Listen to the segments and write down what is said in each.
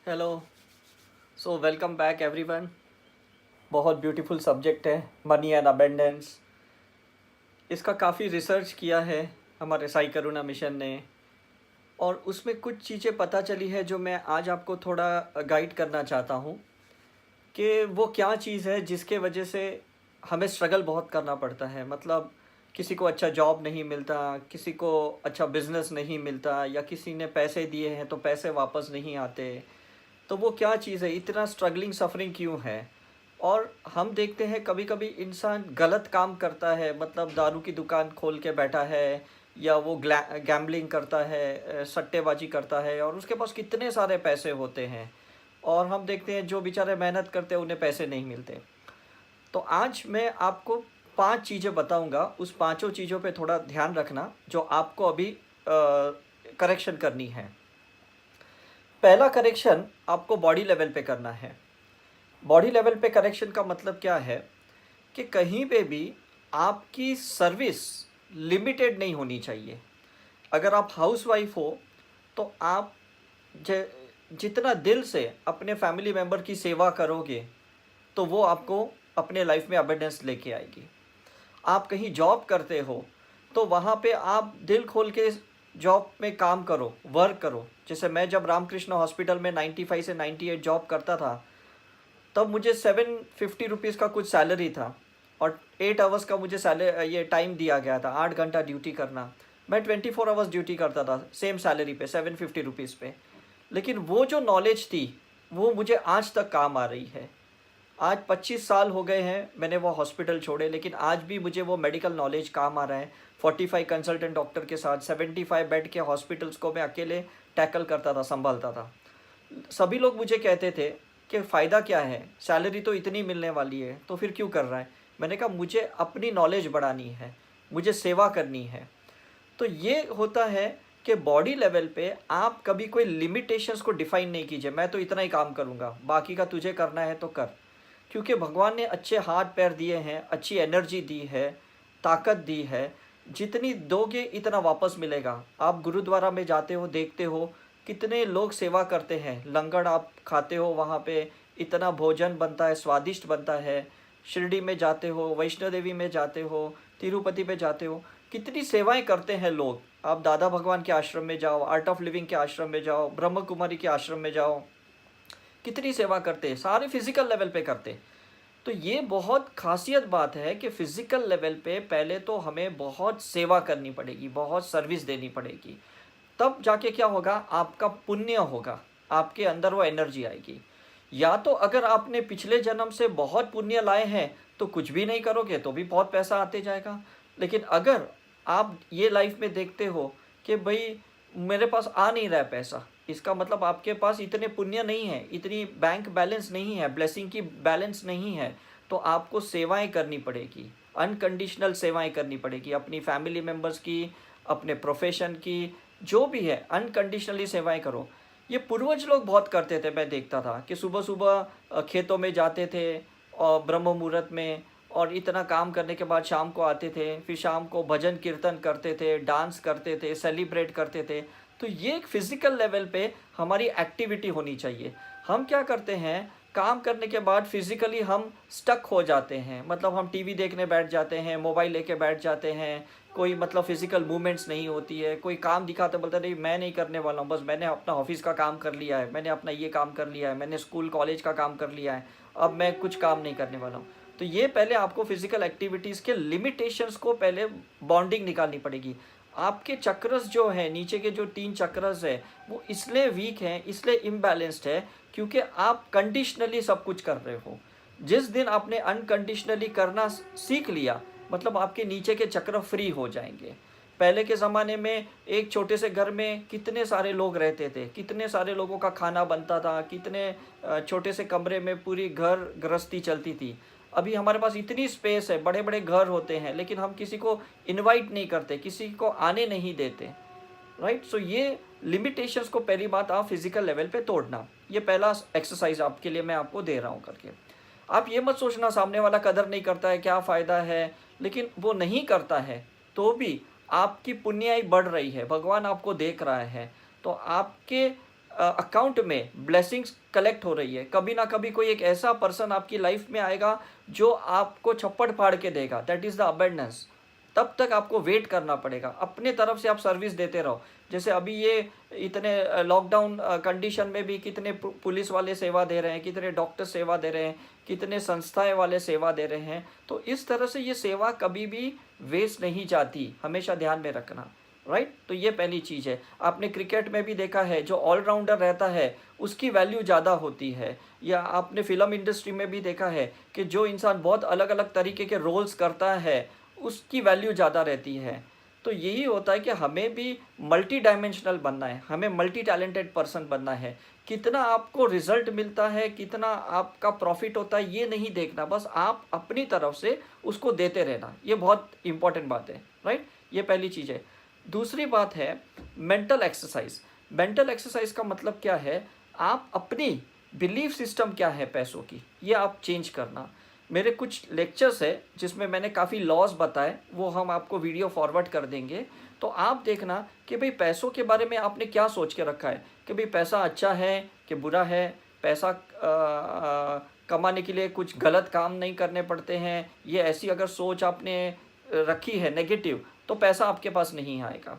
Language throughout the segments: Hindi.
Hello. So welcome back everyone. बहुत ब्यूटीफुल सब्जेक्ट है मनी एंड अबेंडेंस। इसका काफ़ी रिसर्च किया है हमारे साई करुणा मिशन ने, और उसमें कुछ चीज़ें पता चली है जो मैं आज आपको थोड़ा गाइड करना चाहता हूँ कि वो क्या चीज़ है जिसके वजह से हमें स्ट्रगल बहुत करना पड़ता है। मतलब किसी को अच्छा जॉब नहीं मिलता, किसी को अच्छा बिजनेस नहीं मिलता, या किसी ने पैसे दिए हैं तो पैसे वापस नहीं आते। तो वो क्या चीज़ है, इतना स्ट्रगलिंग सफरिंग क्यों है। और हम देखते हैं कभी कभी इंसान गलत काम करता है, मतलब दारू की दुकान खोल के बैठा है, या वो गैम्बलिंग करता है, सट्टेबाजी करता है, और उसके पास कितने सारे पैसे होते हैं। और हम देखते हैं जो बेचारे मेहनत करते हैं उन्हें पैसे नहीं मिलते। तो आज मैं आपको 5 चीज़ें बताऊंगा, उस पांचों चीज़ों पे थोड़ा ध्यान रखना जो आपको अभी करेक्शन करनी है। पहला करेक्शन आपको बॉडी लेवल पे करना है। बॉडी लेवल पे करेक्शन का मतलब क्या है कि कहीं पे भी आपकी सर्विस लिमिटेड नहीं होनी चाहिए। अगर आप हाउसवाइफ हो तो आप ज जितना दिल से अपने फैमिली मेम्बर की सेवा करोगे तो वो आपको अपने लाइफ में अबंडेंस लेके आएगी। आप कहीं जॉब करते हो तो वहाँ पे आप दिल खोल के जॉब में काम करो, वर्क करो। जैसे मैं जब रामकृष्ण हॉस्पिटल में 95 से 98 जॉब करता था, तब मुझे 750 रुपीज़ का कुछ सैलरी था, और 8 आवर्स का मुझे सैलरी ये टाइम दिया गया था, 8 घंटा ड्यूटी करना। मैं 24 आवर्स ड्यूटी करता था सेम सैलरी पे, 750 रुपीज़ पे। लेकिन वो जो नॉलेज थी वो मुझे आज तक काम आ रही है। आज 25 साल हो गए हैं मैंने वो हॉस्पिटल छोड़े, लेकिन आज भी मुझे वो मेडिकल नॉलेज काम आ रहा है। 45 कंसल्टेंट डॉक्टर के साथ 75 बेड के हॉस्पिटल्स को मैं अकेले टैकल करता था, संभालता था। सभी लोग मुझे कहते थे कि फ़ायदा क्या है, सैलरी तो इतनी मिलने वाली है तो फिर क्यों कर रहा है। मैंने कहा मुझे अपनी नॉलेज बढ़ानी है, मुझे सेवा करनी है। तो ये होता है कि बॉडी लेवल पे आप कभी कोई लिमिटेशंस को डिफाइन नहीं कीजिए, मैं तो इतना ही काम करूँगा, बाकी का तुझे करना है तो कर। क्योंकि भगवान ने अच्छे हाथ पैर दिए हैं, अच्छी एनर्जी दी है, ताकत दी है। जितनी दोगे इतना वापस मिलेगा। आप गुरुद्वारा में जाते हो, देखते हो कितने लोग सेवा करते हैं, लंगर आप खाते हो वहाँ पे, इतना भोजन बनता है, स्वादिष्ट बनता है। शिरडी में जाते हो, वैष्णो देवी में जाते हो, तिरुपति में जाते हो, कितनी सेवाएं करते हैं लोग। आप दादा भगवान के आश्रम में जाओ, आर्ट ऑफ लिविंग के आश्रम में जाओ, ब्रह्म कुमारी के आश्रम में जाओ, कितनी सेवा करते हैं, सारे फिजिकल लेवल पे करते हैं। तो ये बहुत खासियत बात है कि फिजिकल लेवल पे पहले तो हमें बहुत सेवा करनी पड़ेगी, बहुत सर्विस देनी पड़ेगी। तब जाके क्या होगा, आपका पुण्य होगा, आपके अंदर वो एनर्जी आएगी। या तो अगर आपने पिछले जन्म से बहुत पुण्य लाए हैं तो कुछ भी नहीं करोगे तो भी बहुत पैसा आते जाएगा। लेकिन अगर आप ये लाइफ में देखते हो कि भाई मेरे पास आ नहीं रहा है पैसा, इसका मतलब आपके पास इतने पुण्य नहीं है, इतनी बैंक बैलेंस नहीं है, ब्लेसिंग की बैलेंस नहीं है। तो आपको सेवाएं करनी पड़ेगी, अनकंडीशनल सेवाएं करनी पड़ेगी, अपनी फैमिली मेम्बर्स की, अपने प्रोफेशन की, जो भी है अनकंडीशनली सेवाएं करो। ये पूर्वज लोग बहुत करते थे, मैं देखता था कि सुबह सुबह खेतों में जाते थे और ब्रह्म मुहूर्त में, और इतना काम करने के बाद शाम को आते थे, फिर शाम को भजन कीर्तन करते थे, डांस करते थे, सेलिब्रेट करते थे। तो ये एक फिजिकल लेवल पे हमारी एक्टिविटी होनी चाहिए। हम क्या करते हैं, काम करने के बाद फिजिकली हम स्टक हो जाते हैं, मतलब हम टीवी देखने बैठ जाते हैं, मोबाइल लेके बैठ जाते हैं, कोई मतलब फिजिकल मूवमेंट्स नहीं होती है। कोई काम दिखाते बोलते नहीं मैं नहीं करने वाला हूँ, बस मैंने अपना ऑफिस का काम कर लिया है, मैंने अपना ये काम कर लिया है, मैंने स्कूल कॉलेज का काम कर लिया है, अब मैं कुछ काम नहीं करने वाला हूँ। तो ये पहले आपको फिजिकल एक्टिविटीज़ के लिमिटेशंस को पहले बॉन्डिंग निकालनी पड़ेगी। आपके चक्रस जो है, नीचे के जो 3 चक्रस है, वो इसलिए वीक हैं, इसलिए इम्बैलेंस्ड है क्योंकि आप कंडीशनली सब कुछ कर रहे हो। जिस दिन आपने अनकंडीशनली करना सीख लिया, मतलब आपके नीचे के चक्र फ्री हो जाएंगे। पहले के ज़माने में एक छोटे से घर में कितने सारे लोग रहते थे, कितने सारे लोगों का खाना बनता था, कितने छोटे से कमरे में पूरी घर गृहस्थी चलती थी। अभी हमारे पास इतनी स्पेस है, बड़े बड़े घर होते हैं, लेकिन हम किसी को इनवाइट नहीं करते, किसी को आने नहीं देते। राइट। सो ये लिमिटेशंस को पहली बात आप फिजिकल लेवल पे तोड़ना, ये पहला एक्सरसाइज आपके लिए मैं आपको दे रहा हूँ करके। आप ये मत सोचना सामने वाला कदर नहीं करता है, क्या फ़ायदा है। लेकिन वो नहीं करता है तो भी आपकी पुण्याई बढ़ रही है, भगवान आपको देख रहा है। तो आपके अकाउंट में ब्लेसिंग्स कलेक्ट हो रही है। कभी ना कभी कोई एक ऐसा पर्सन आपकी लाइफ में आएगा जो आपको छप्पड़ फाड़ के देगा, दैट इज़ द अबेंडेंस। तब तक आपको वेट करना पड़ेगा, अपने तरफ से आप सर्विस देते रहो। जैसे अभी ये इतने लॉकडाउन कंडीशन में भी कितने पुलिस वाले सेवा दे रहे हैं, कितने डॉक्टर सेवा दे रहे हैं, कितने संस्थाएं वाले सेवा दे रहे हैं। तो इस तरह से ये सेवा कभी भी वेस्ट नहीं जाती, हमेशा ध्यान में रखना, राइट। तो ये पहली चीज़ है। आपने क्रिकेट में भी देखा है, जो ऑलराउंडर रहता है उसकी वैल्यू ज़्यादा होती है। या आपने फिल्म इंडस्ट्री में भी देखा है कि जो इंसान बहुत अलग अलग तरीके के रोल्स करता है उसकी वैल्यू ज़्यादा रहती है। तो यही होता है कि हमें भी मल्टी डायमेंशनल बनना है, हमें मल्टी टैलेंटेड पर्सन बनना है। कितना आपको रिजल्ट मिलता है, कितना आपका प्रॉफिट होता है, ये नहीं देखना, बस आप अपनी तरफ से उसको देते रहना। ये बहुत इंपॉर्टेंट बात है, राइट। ये पहली चीज़ है। दूसरी बात है मेंटल एक्सरसाइज। मेंटल एक्सरसाइज का मतलब क्या है, आप अपनी बिलीफ सिस्टम क्या है पैसों की, ये आप चेंज करना। मेरे कुछ लेक्चर्स है जिसमें मैंने काफ़ी लॉस बताए, वो हम आपको वीडियो फॉरवर्ड कर देंगे। तो आप देखना कि भाई पैसों के बारे में आपने क्या सोच के रखा है, कि भाई पैसा अच्छा है कि बुरा है, पैसा कमाने के लिए कुछ गलत काम नहीं करने पड़ते हैं। ये ऐसी अगर सोच आपने रखी है नेगेटिव, तो पैसा आपके पास नहीं आएगा।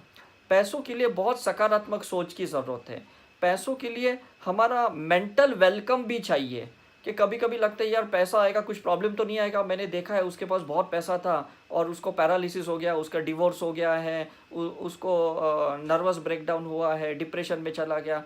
पैसों के लिए बहुत सकारात्मक सोच की ज़रूरत है। पैसों के लिए हमारा मेंटल वेलकम भी चाहिए, कि कभी कभी लगता है यार पैसा आएगा, कुछ प्रॉब्लम तो नहीं आएगा। मैंने देखा है उसके पास बहुत पैसा था और उसको पैरालिसिस हो गया, उसका डिवोर्स हो गया है, उसको नर्वस ब्रेकडाउन हुआ है, डिप्रेशन में चला गया,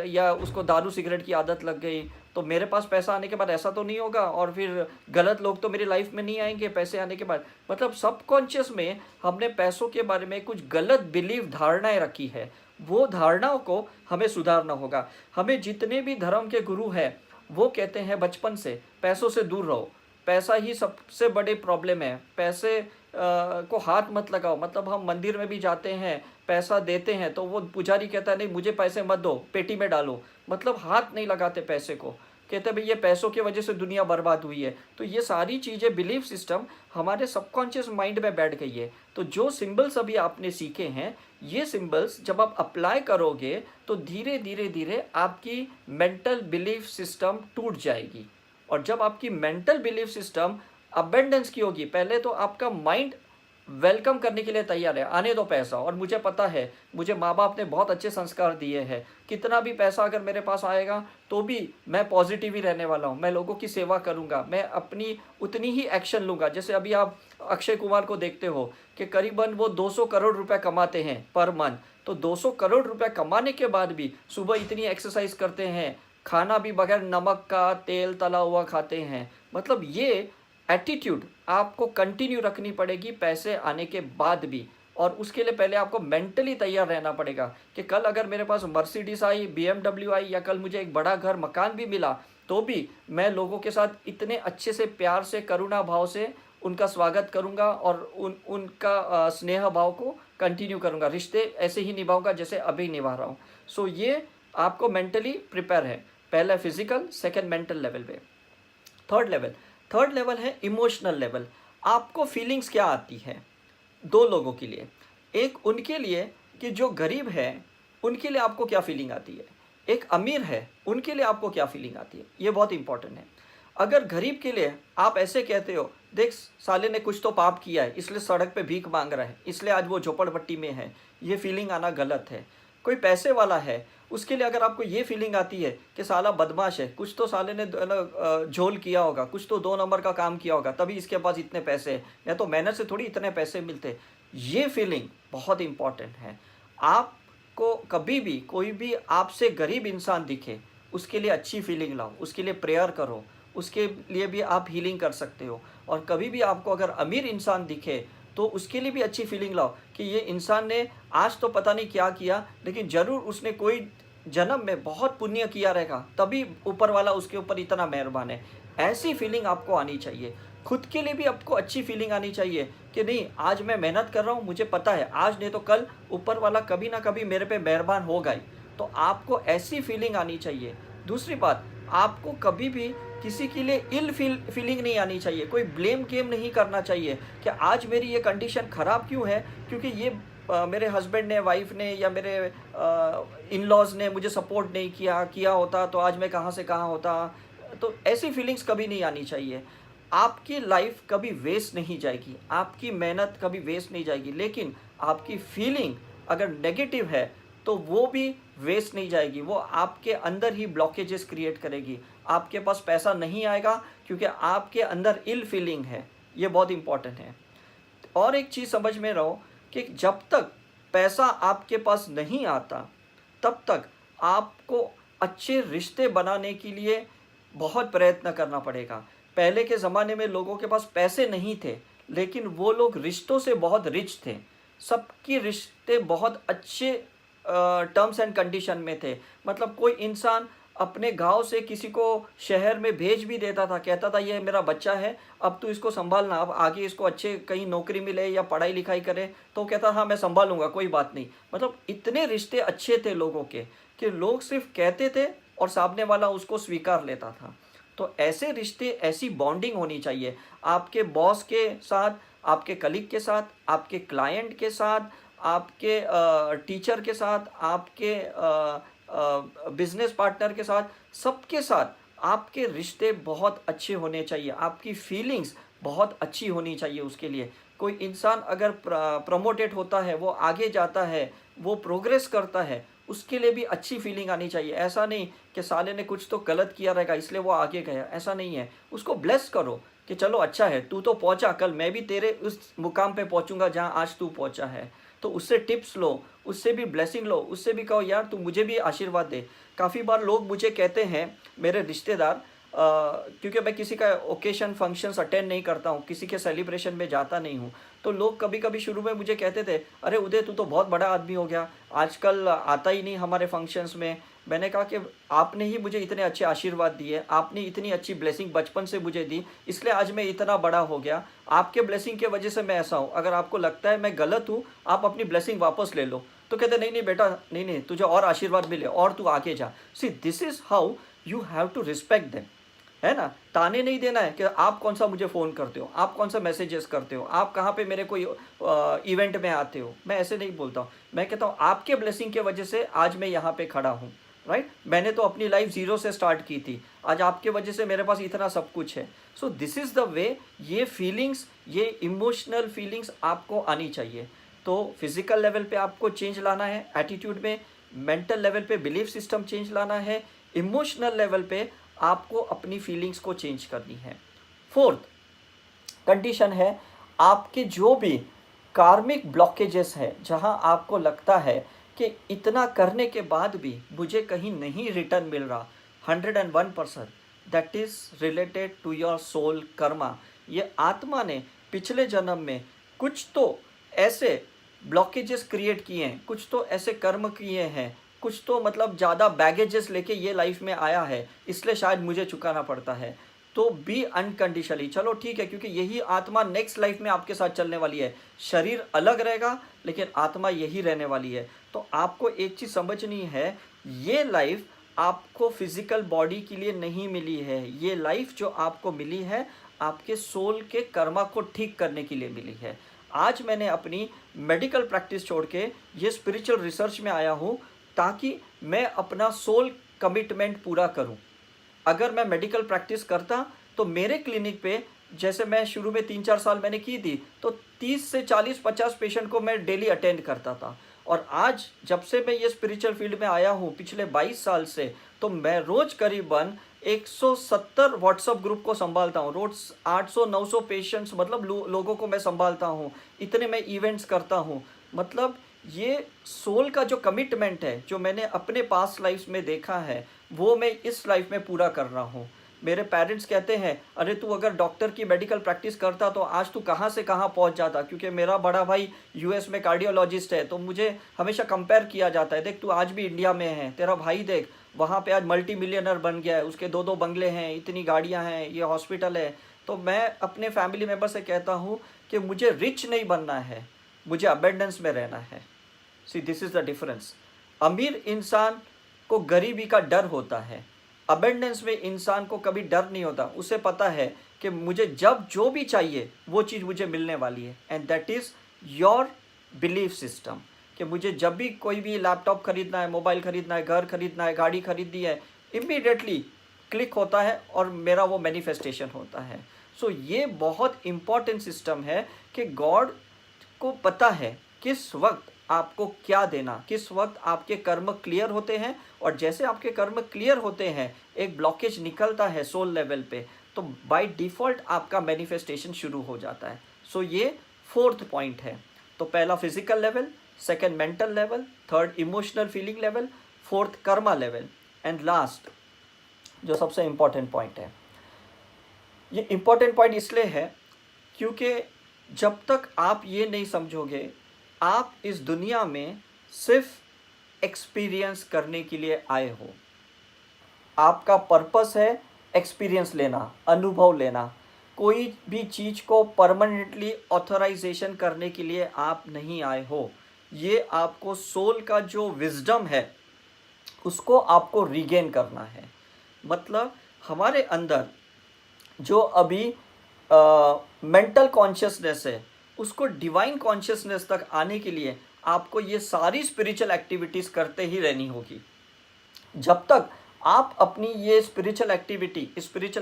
या उसको दारू सिगरेट की आदत लग गई। तो मेरे पास पैसा आने के बाद ऐसा तो नहीं होगा, और फिर गलत लोग तो मेरी लाइफ में नहीं आएंगे पैसे आने के बाद। मतलब सबकॉन्शियस में हमने पैसों के बारे में कुछ गलत बिलीव, धारणाएं रखी है। वो धारणाओं को हमें सुधारना होगा। हमें जितने भी धर्म के गुरु हैं वो कहते हैं बचपन से पैसों से दूर रहो, पैसा ही सबसे बड़े प्रॉब्लम है, पैसे को हाथ मत लगाओ। मतलब हम मंदिर में भी जाते हैं, पैसा देते हैं तो वो पुजारी कहता है नहीं मुझे पैसे मत दो, पेटी में डालो। मतलब हाथ नहीं लगाते पैसे को, कहते हैं भाई ये पैसों की वजह से दुनिया बर्बाद हुई है। तो ये सारी चीज़ें, बिलीफ सिस्टम हमारे सबकॉन्शियस माइंड में बैठ गई है। तो जो सिंबल्स अभी आपने सीखे हैं, ये सिंबल्स जब आप अप्लाई करोगे तो धीरे धीरे धीरे आपकी मेंटल बिलीफ सिस्टम टूट जाएगी। और जब आपकी मेंटल बिलीफ सिस्टम अबेंडेंस की होगी, पहले तो आपका माइंड वेलकम करने के लिए तैयार है, आने दो पैसा। और मुझे पता है, मुझे माँ बाप ने बहुत अच्छे संस्कार दिए हैं, कितना भी पैसा अगर मेरे पास आएगा तो भी मैं पॉजिटिव ही रहने वाला हूँ, मैं लोगों की सेवा करूँगा, मैं अपनी उतनी ही एक्शन लूँगा। जैसे अभी आप अक्षय कुमार को देखते हो कि करीबन वो 200 करोड़ रुपए कमाते हैं पर मंथ। तो 200 करोड़ रुपए कमाने के बाद भी सुबह इतनी एक्सरसाइज करते हैं, खाना भी बगैर नमक का, तेल तला हुआ खाते हैं। मतलब ये एटीट्यूड आपको कंटिन्यू रखनी पड़ेगी पैसे आने के बाद भी। और उसके लिए पहले आपको मेंटली तैयार रहना पड़ेगा कि कल अगर मेरे पास मर्सिडीज आई, BMW आई, या कल मुझे एक बड़ा घर मकान भी मिला, तो भी मैं लोगों के साथ इतने अच्छे से, प्यार से, करुणा भाव से उनका स्वागत करूंगा और उनका स्नेह भाव को कंटिन्यू करूंगा, रिश्ते ऐसे ही निभाऊंगा जैसे अभी निभा रहा हूँ। सो ये आपको मेंटली प्रिपेयर है। पहला फिजिकल, सेकेंड मेंटल लेवल पे। थर्ड लेवल है इमोशनल लेवल। आपको फीलिंग्स क्या आती है दो लोगों के लिए। एक उनके लिए कि जो गरीब है उनके लिए आपको क्या फीलिंग आती है, एक अमीर है उनके लिए आपको क्या फीलिंग आती है, ये बहुत इंपॉर्टेंट है। अगर गरीब के लिए आप ऐसे कहते हो, देख साले ने कुछ तो पाप किया है इसलिए सड़क पे भीख मांग रहा है, इसलिए आज वो झोपड़पट्टी में है, ये फीलिंग आना गलत है। कोई पैसे वाला है, उसके लिए अगर आपको ये फीलिंग आती है कि साला बदमाश है, कुछ तो साले ने झोल किया होगा, कुछ तो 2 नंबर का काम किया होगा तभी इसके पास इतने पैसे हैं, या तो मेहनत से थोड़ी इतने पैसे मिलते, ये फीलिंग बहुत इंपॉर्टेंट है। आपको कभी भी कोई भी आपसे गरीब इंसान दिखे उसके लिए अच्छी फीलिंग लाओ, उसके लिए प्रेयर करो, उसके लिए भी आप हीलिंग कर सकते हो। और कभी भी आपको अगर अमीर इंसान दिखे तो उसके लिए भी अच्छी फीलिंग लाओ कि ये इंसान ने आज तो पता नहीं क्या किया, लेकिन ज़रूर उसने कोई जन्म में बहुत पुण्य किया रहेगा, तभी ऊपर वाला उसके ऊपर इतना मेहरबान है। ऐसी फीलिंग आपको आनी चाहिए। खुद के लिए भी आपको अच्छी फीलिंग आनी चाहिए कि नहीं, आज मैं मेहनत कर रहा हूँ, मुझे पता है आज नहीं तो कल ऊपर वाला कभी ना कभी मेरे पे मेहरबान होगा ही। तो आपको ऐसी फीलिंग आनी चाहिए। दूसरी बात, आपको कभी भी किसी के लिए इल फीलिंग नहीं आनी चाहिए, कोई ब्लेम गेम नहीं करना चाहिए कि आज मेरी ये कंडीशन ख़राब क्यों है, क्योंकि ये मेरे हस्बैंड ने, वाइफ ने या मेरे इन लॉज ने मुझे सपोर्ट नहीं किया, किया होता तो आज मैं कहाँ से कहाँ होता। तो ऐसी फीलिंग्स कभी नहीं आनी चाहिए। आपकी लाइफ कभी वेस्ट नहीं जाएगी, आपकी मेहनत कभी वेस्ट नहीं जाएगी, लेकिन आपकी फीलिंग अगर नेगेटिव है तो वो भी वेस्ट नहीं जाएगी, वो आपके अंदर ही ब्लॉकेजेस क्रिएट करेगी। आपके पास पैसा नहीं आएगा क्योंकि आपके अंदर इल फीलिंग है। ये बहुत इंपॉर्टेंट है। और एक चीज़ समझ में रहो कि जब तक पैसा आपके पास नहीं आता तब तक आपको अच्छे रिश्ते बनाने के लिए बहुत प्रयत्न करना पड़ेगा। पहले के ज़माने में लोगों के पास पैसे नहीं थे, लेकिन वो लोग रिश्तों से बहुत रिच थे। सबके रिश्ते बहुत अच्छे टर्म्स एंड कंडीशन में थे। मतलब कोई इंसान अपने गांव से किसी को शहर में भेज भी देता था, कहता था ये मेरा बच्चा है, अब तू इसको संभालना, अब आगे इसको अच्छे कहीं नौकरी मिले या पढ़ाई लिखाई करे, तो कहता हाँ मैं संभालूंगा, कोई बात नहीं। मतलब इतने रिश्ते अच्छे थे लोगों के कि लोग सिर्फ कहते थे और सामने वाला उसको स्वीकार लेता था। तो ऐसे रिश्ते, ऐसी बॉन्डिंग होनी चाहिए आपके बॉस के साथ, आपके कलीग के साथ, आपके क्लाइंट के साथ, आपके टीचर के साथ, आपके बिजनेस पार्टनर के साथ, सबके साथ आपके रिश्ते बहुत अच्छे होने चाहिए। आपकी फीलिंग्स बहुत अच्छी होनी चाहिए उसके लिए। कोई इंसान अगर प्रमोटेड होता है, वो आगे जाता है, वो प्रोग्रेस करता है, उसके लिए भी अच्छी फीलिंग आनी चाहिए। ऐसा नहीं कि साले ने कुछ तो गलत किया रहेगा इसलिए वो आगे गया, ऐसा नहीं है। उसको ब्लेस करो कि चलो अच्छा है, तू तो पहुंचा, कल मैं भी तेरे उस मुकाम पे पहुंचूंगा जहां आज तू पहुंचा है। तो उससे टिप्स लो, उससे भी ब्लेसिंग लो, उससे भी कहो यार तू मुझे भी आशीर्वाद दे। काफ़ी बार लोग मुझे कहते हैं, मेरे रिश्तेदार, क्योंकि मैं किसी का ओकेशन फंक्शंस अटेंड नहीं करता हूँ, किसी के सेलिब्रेशन में जाता नहीं हूँ, तो लोग कभी कभी शुरू में मुझे कहते थे अरे उदय तू तो बहुत बड़ा आदमी हो गया, आजकल आता ही नहीं हमारे फंक्शंस में। मैंने कहा कि आपने ही मुझे इतने अच्छे आशीर्वाद दिए, आपने इतनी अच्छी ब्लेसिंग बचपन से मुझे दी, इसलिए आज मैं इतना बड़ा हो गया। आपके ब्लेसिंग के वजह से मैं ऐसा हूँ। अगर आपको लगता है मैं गलत हूँ, आप अपनी ब्लेसिंग वापस ले लो। तो कहते नहीं नहीं बेटा, नहीं नहीं, तुझे और आशीर्वाद मिले और तू आगे जा। See this is how you have to respect them, है ना। ताने नहीं देना है कि आप कौन सा मुझे फ़ोन करते हो, आप कौन सा मैसेजेस करते हो, आप कहाँ पे मेरे कोई इवेंट में आते हो। मैं ऐसे नहीं बोलता हूँ। मैं कहता हूँ आपके ब्लेसिंग के वजह से आज मैं यहाँ पे खड़ा हूँ, राइट। मैंने तो अपनी लाइफ ज़ीरो से स्टार्ट की थी, आज आपके वजह से मेरे पास इतना सब कुछ है। So this is the way. ये फीलिंग्स, ये इमोशनल फीलिंग्स आपको आनी चाहिए। तो फिज़िकल लेवल पे आपको चेंज लाना है एटीट्यूड में, मेंटल लेवल पे बिलीफ सिस्टम चेंज लाना है, इमोशनल लेवल पे आपको अपनी फीलिंग्स को चेंज करनी है। फोर्थ कंडीशन है, आपके जो भी कार्मिक ब्लॉकेजेस है, जहां आपको लगता है कि इतना करने के बाद भी मुझे कहीं नहीं रिटर्न मिल रहा, 101%, that is related to your soul karma. ये आत्मा ने पिछले जन्म में कुछ तो ऐसे ब्लॉकेजेस क्रिएट किए हैं, कुछ तो ऐसे कर्म किए हैं, कुछ तो मतलब ज़्यादा बैगेजेस लेके ये लाइफ में आया है, इसलिए शायद मुझे चुकाना पड़ता है। तो बी अनकंडीशनली, चलो ठीक है, क्योंकि यही आत्मा नेक्स्ट लाइफ में आपके साथ चलने वाली है। शरीर अलग रहेगा लेकिन आत्मा यही रहने वाली है। तो आपको एक चीज़ समझनी है, ये लाइफ आपको फिजिकल बॉडी के लिए नहीं मिली है। ये लाइफ जो आपको मिली है, आपके सोल के कर्मा को ठीक करने के लिए मिली है। आज मैंने अपनी मेडिकल प्रैक्टिस छोड़ के ये स्पिरिचुअल रिसर्च में आया हूँ, ताकि मैं अपना सोल कमिटमेंट पूरा करूँ। अगर मैं मेडिकल प्रैक्टिस करता तो मेरे क्लिनिक पे, जैसे मैं शुरू में 3-4 साल मैंने की थी, तो 30 से 40-50 पेशेंट को मैं डेली अटेंड करता था। और आज जब से मैं ये स्पिरिचुअल फील्ड में आया हूँ पिछले 22 साल से, तो मैं रोज़ करीबन 170 व्हाट्सअप ग्रुप को संभालता हूँ, रोज़ 800-900 पेशेंट्स, मतलब लोगों को मैं संभालता हूँ, इतने मैं इवेंट्स करता हूँ। मतलब ये सोल का जो कमिटमेंट है, जो मैंने अपने पास्ट लाइफ में देखा है, वो मैं इस लाइफ में पूरा कर रहा हूँ। मेरे पेरेंट्स कहते हैं अरे तू अगर डॉक्टर की मेडिकल प्रैक्टिस करता तो आज तू कहाँ से कहाँ पहुँच जाता, क्योंकि मेरा बड़ा भाई यूएस में कार्डियोलॉजिस्ट है। तो मुझे हमेशा कंपेयर किया जाता है, देख तू आज भी इंडिया में है, तेरा भाई देख वहाँ पे आज मल्टी मिलियनर बन गया है, उसके 2-2 बंगले हैं, इतनी गाड़ियाँ हैं, ये हॉस्पिटल है। तो मैं अपने फैमिली मेम्बर से कहता हूँ कि मुझे रिच नहीं बनना है, मुझे अबेंडेंस में रहना है। सी दिस इज़ द डिफरेंस। अमीर इंसान को गरीबी का डर होता है, अबेंडेंस में इंसान को कभी डर नहीं होता। उसे पता है कि मुझे जब जो भी चाहिए वो चीज़ मुझे मिलने वाली है, and that is your belief system कि मुझे जब भी कोई भी लैपटॉप खरीदना है, मोबाइल खरीदना है, घर खरीदना है, गाड़ी खरीदनी है, इमीडिएटली क्लिक होता है और मेरा वो मैनिफेस्टेशन होता है। सो ये बहुत इम्पॉर्टेंट सिस्टम है कि गॉड को पता है किस वक्त आपको क्या देना, किस वक्त आपके कर्म क्लियर होते हैं, और जैसे आपके कर्म क्लियर होते हैं एक ब्लॉकेज निकलता है सोल लेवल पे, तो बाय डिफ़ॉल्ट आपका मैनिफेस्टेशन शुरू हो जाता है। सो ये फोर्थ पॉइंट है। तो पहला physical level, second mental level, third emotional feeling level, fourth Karma level, and last जो सबसे इम्पॉर्टेंट पॉइंट है। ये इम्पॉर्टेंट पॉइंट इसलिए है क्योंकि जब तक आप ये नहीं समझोगे आप इस दुनिया में सिर्फ एक्सपीरियंस करने के लिए आए हो, आपका पर्पस है एक्सपीरियंस लेना, अनुभव लेना। कोई भी चीज़ को परमानेंटली ऑथराइजेशन करने के लिए आप नहीं आए हो। ये आपको सोल का जो विजडम है उसको आपको रीगेन करना है। मतलब हमारे अंदर जो अभी मेंटल कॉन्शियसनेस है उसको डिवाइन कॉन्शियसनेस तक आने के लिए आपको ये सारी स्पिरिचुअल एक्टिविटीज़ करते ही रहनी होगी। जब तक आप अपनी ये स्पिरिचुअल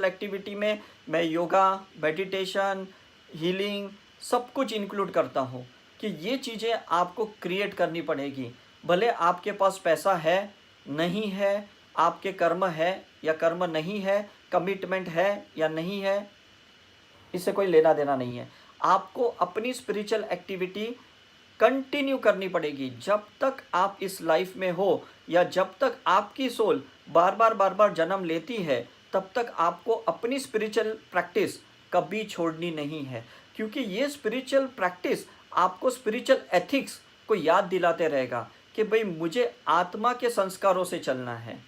एक्टिविटी में मैं योगा, मेडिटेशन, हीलिंग सब कुछ इंक्लूड करता हूँ कि ये चीज़ें आपको क्रिएट करनी पड़ेगी। भले आपके पास पैसा है नहीं है, आपके कर्म है या कर्म नहीं है, कमिटमेंट है या नहीं है, इससे कोई लेना देना नहीं है। आपको अपनी स्पिरिचुअल एक्टिविटी कंटिन्यू करनी पड़ेगी जब तक आप इस लाइफ में हो, या जब तक आपकी सोल बार बार जन्म लेती है तब तक आपको अपनी स्पिरिचुअल प्रैक्टिस कभी छोड़नी नहीं है। क्योंकि ये स्पिरिचुअल प्रैक्टिस आपको स्पिरिचुअल एथिक्स को याद दिलाते रहेगा कि भाई मुझे आत्मा के संस्कारों से चलना है।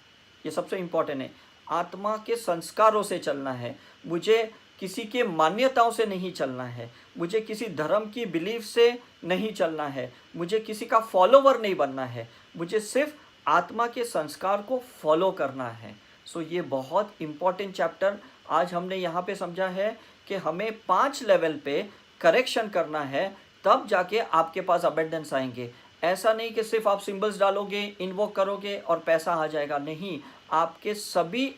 ये सबसे इम्पोर्टेंट है, आत्मा के संस्कारों से चलना है। मुझे किसी के मान्यताओं से नहीं चलना है, मुझे किसी धर्म की बिलीफ से नहीं चलना है, मुझे किसी का फॉलोवर नहीं बनना है, मुझे सिर्फ आत्मा के संस्कार को फॉलो करना है। सो ये बहुत इम्पॉर्टेंट चैप्टर आज हमने यहाँ पे समझा है कि हमें 5 लेवल पे करेक्शन करना है, तब जाके आपके पास अबंडेंस आएंगे। ऐसा नहीं कि सिर्फ आप सिंबल्स डालोगे, इन्वोक करोगे और पैसा आ जाएगा, नहीं, आपके सभी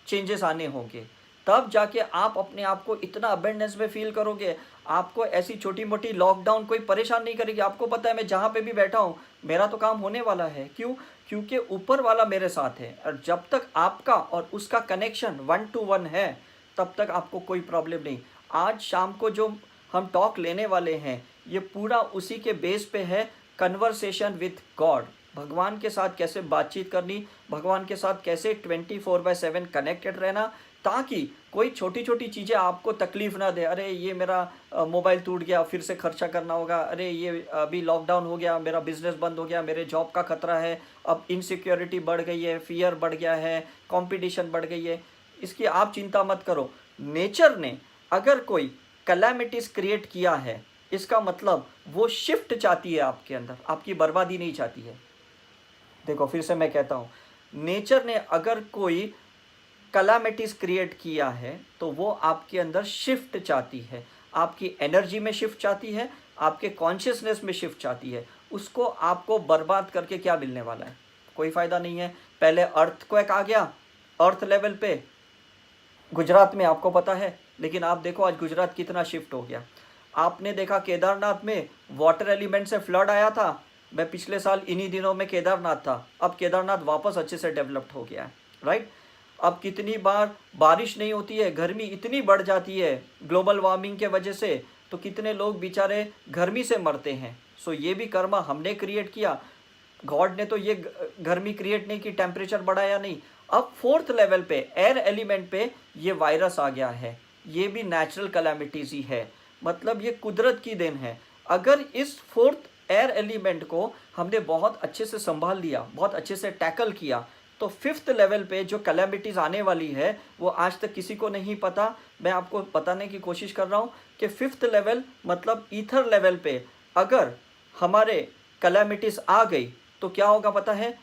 चेंजेस आने होंगे, तब जाके आप अपने आप को इतना अबंडेंस में फील करोगे। आपको ऐसी छोटी मोटी लॉकडाउन कोई परेशान नहीं करेगी। आपको पता है मैं जहाँ पे भी बैठा हूँ मेरा तो काम होने वाला है। क्यों? क्योंकि ऊपर वाला मेरे साथ है, और जब तक आपका और उसका कनेक्शन 1 to 1 है तब तक आपको कोई प्रॉब्लम नहीं। आज शाम को जो हम टॉक लेने वाले हैं ये पूरा उसी के बेस पे है, कन्वर्सेशन विथ गॉड। भगवान के साथ कैसे बातचीत करनी, भगवान के साथ कैसे 24/7 कनेक्टेड रहना, ताकि कोई छोटी छोटी चीज़ें आपको तकलीफ़ ना दे। अरे ये मेरा मोबाइल टूट गया, फिर से खर्चा करना होगा, अरे ये अभी लॉकडाउन हो गया, मेरा बिजनेस बंद हो गया, मेरे जॉब का खतरा है, अब इनसिक्योरिटी बढ़ गई है, फियर बढ़ गया है, कंपटीशन बढ़ गई है। इसकी आप चिंता मत करो। नेचर ने अगर कोई कैलामिटीज़ क्रिएट किया है, इसका मतलब वो शिफ्ट चाहती है आपके अंदर, आपकी बर्बादी नहीं चाहती है। देखो फिर से मैं कहता हूँ, नेचर ने अगर कोई कैलामिटीज़ क्रिएट किया है तो वो आपके अंदर शिफ्ट चाहती है, आपकी एनर्जी में शिफ्ट चाहती है, आपके कॉन्शियसनेस में शिफ्ट चाहती है। उसको आपको बर्बाद करके क्या मिलने वाला है? कोई फ़ायदा नहीं है। पहले अर्थक्वेक आ गया अर्थ लेवल पे गुजरात में, आपको पता है, लेकिन आप देखो आज गुजरात कितना शिफ्ट हो गया। आपने देखा केदारनाथ में वाटर एलिमेंट से फ्लड आया था, मैं पिछले साल इन्हीं दिनों में केदारनाथ था, अब केदारनाथ वापस अच्छे से डेवलप्ड हो गया है, राइट। अब कितनी बार बारिश नहीं होती है, गर्मी इतनी बढ़ जाती है ग्लोबल वार्मिंग के वजह से, तो कितने लोग बेचारे गर्मी से मरते हैं। सो ये भी कर्म हमने क्रिएट किया, गॉड ने तो ये गर्मी क्रिएट नहीं की, टेम्परेचर बढ़ाया नहीं। अब 4th लेवल पे एयर एलिमेंट पे ये वायरस आ गया है, ये भी नेचुरल कैलामिटीज़ ही है, मतलब ये कुदरत की देन है। अगर इस 4th एयर एलिमेंट को हमने बहुत अच्छे से संभाल लिया, बहुत अच्छे से टैकल किया, तो 5th लेवल पे जो कैलामिटीज़ आने वाली है वो आज तक किसी को नहीं पता। मैं आपको बताने की कोशिश कर रहा हूँ कि 5th लेवल मतलब ईथर लेवल पे अगर हमारे कैलामिटीज़ आ गई तो क्या होगा पता है?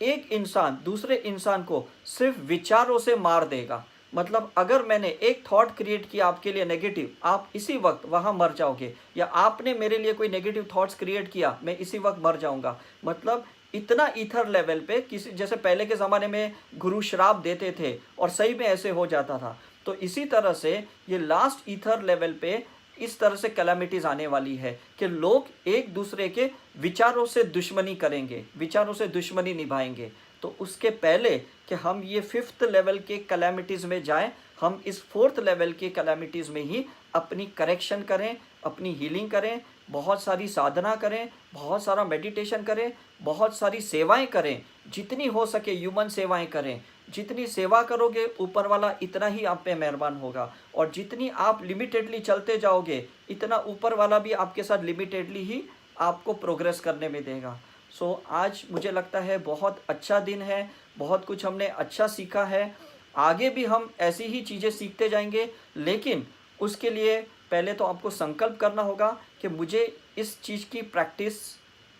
एक इंसान दूसरे इंसान को सिर्फ विचारों से मार देगा। मतलब अगर मैंने एक थॉट क्रिएट किया आपके लिए नेगेटिव, आप इसी वक्त वहाँ मर जाओगे, या आपने मेरे लिए कोई नेगेटिव थॉट्स क्रिएट किया, मैं इसी वक्त मर जाऊँगा। मतलब इतना ईथर लेवल पे, किसी जैसे पहले के ज़माने में गुरु श्राप देते थे और सही में ऐसे हो जाता था, तो इसी तरह से ये लास्ट ईथर लेवल पे इस तरह से कैलामिटीज आने वाली है कि लोग एक दूसरे के विचारों से दुश्मनी करेंगे, विचारों से दुश्मनी निभाएंगे। तो उसके पहले कि हम ये 5th लेवल के कैलामिटीज़ में जाएं, हम इस 4th लेवल के कैलामिटीज़ में ही अपनी करेक्शन करें, अपनी हीलिंग करें, बहुत सारी साधना करें, बहुत सारा मेडिटेशन करें, बहुत सारी सेवाएं करें, जितनी हो सके ह्यूमन सेवाएं करें। जितनी सेवा करोगे ऊपर वाला इतना ही आप पे मेहरबान होगा, और जितनी आप लिमिटेडली चलते जाओगे इतना ऊपर वाला भी आपके साथ लिमिटेडली ही आपको प्रोग्रेस करने में देगा। सो आज मुझे लगता है बहुत अच्छा दिन है, बहुत कुछ हमने अच्छा सीखा है, आगे भी हम ऐसी ही चीज़ें सीखते जाएंगे। लेकिन उसके लिए पहले तो आपको संकल्प करना होगा कि मुझे इस चीज़ की प्रैक्टिस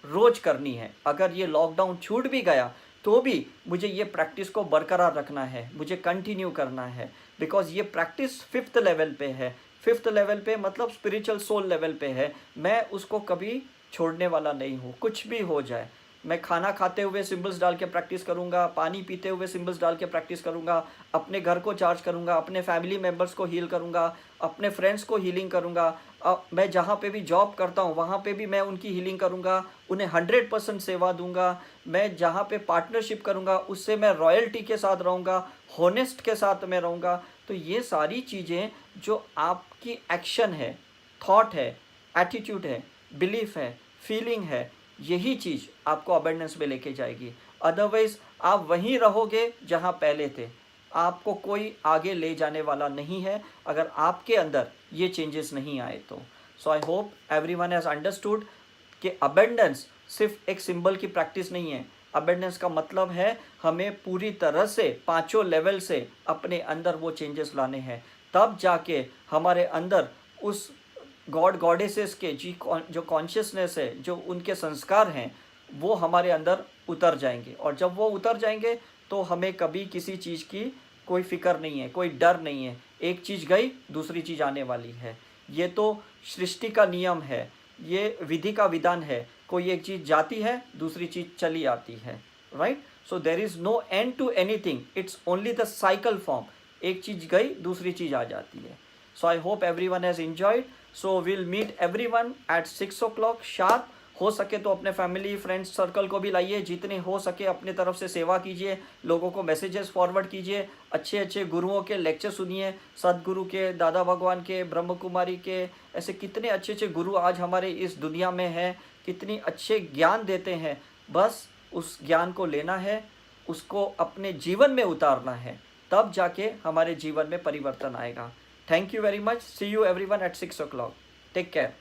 रोज़ करनी है। अगर ये लॉकडाउन छूट भी गया तो भी मुझे ये प्रैक्टिस को बरकरार रखना है, मुझे कंटिन्यू करना है, बिकॉज ये प्रैक्टिस 5th लेवल पे है। 5th लेवल पे मतलब स्पिरिचुअल सोल लेवल पे है। मैं उसको कभी छोड़ने वाला नहीं हूँ, कुछ भी हो जाए। मैं खाना खाते हुए सिंबल्स डाल के प्रैक्टिस करूँगा, पानी पीते हुए सिंबल्स डाल के प्रैक्टिस करूँगा, अपने घर को चार्ज करूँगा, अपने फैमिली मेम्बर्स को हील करूँगा, अपने फ्रेंड्स को हीलिंग करूँगा। मैं जहाँ पे भी जॉब करता हूँ वहाँ पे भी मैं उनकी हीलिंग करूँगा, उन्हें 100% सेवा दूँगा। मैं जहाँ पे पार्टनरशिप करूँगा उससे मैं रॉयल्टी के साथ रहूँगा, होनेस्ट के साथ मैं रहूँगा। तो ये सारी चीज़ें जो आपकी एक्शन है, थॉट है, एटीट्यूड है, बिलीफ है, फीलिंग है, यही चीज़ आपको अबंडेंस में लेके जाएगी। अदरवाइज़ आप वहीं रहोगे जहाँ पहले थे, आपको कोई आगे ले जाने वाला नहीं है अगर आपके अंदर ये चेंजेस नहीं आए तो। So I hope everyone has understood कि अबंडेंस सिर्फ एक सिंबल की प्रैक्टिस नहीं है। अबंडेंस का मतलब है हमें पूरी तरह से 5 लेवल से अपने अंदर वो चेंजेस लाने हैं, तब जाके हमारे अंदर उस गॉड गॉडेसेस के जो कॉन्शियसनेस है, जो उनके संस्कार हैं, वो हमारे अंदर उतर जाएंगे। और जब वो उतर जाएंगे तो हमें कभी किसी चीज़ की कोई फिक्र नहीं है, कोई डर नहीं है। एक चीज़ गई दूसरी चीज़ आने वाली है। ये तो सृष्टि का नियम है, ये विधि का विधान है। कोई एक चीज़ जाती है दूसरी चीज़ चली आती है, right. So there is no end to anything, it's only the cycle form. एक चीज़ गई दूसरी चीज़ आ जाती है। So I hope everyone has enjoyed. So will meet everyone at 6 o'clock sharp. हो सके तो अपने फैमिली फ्रेंड्स सर्कल को भी लाइए, जितने हो सके अपने तरफ से सेवा कीजिए, लोगों को मैसेजेस फॉरवर्ड कीजिए, अच्छे अच्छे गुरुओं के लेक्चर सुनिए, सदगुरु के, दादा भगवान के, ब्रह्म कुमारी के, ऐसे कितने अच्छे अच्छे गुरु आज हमारे इस दुनिया में हैं, कितनी अच्छे ज्ञान देते हैं। बस उस ज्ञान को लेना है, उसको अपने जीवन में उतारना है, तब जाके हमारे जीवन में परिवर्तन आएगा। Thank you very much. See you everyone at 6 o'clock। Take care.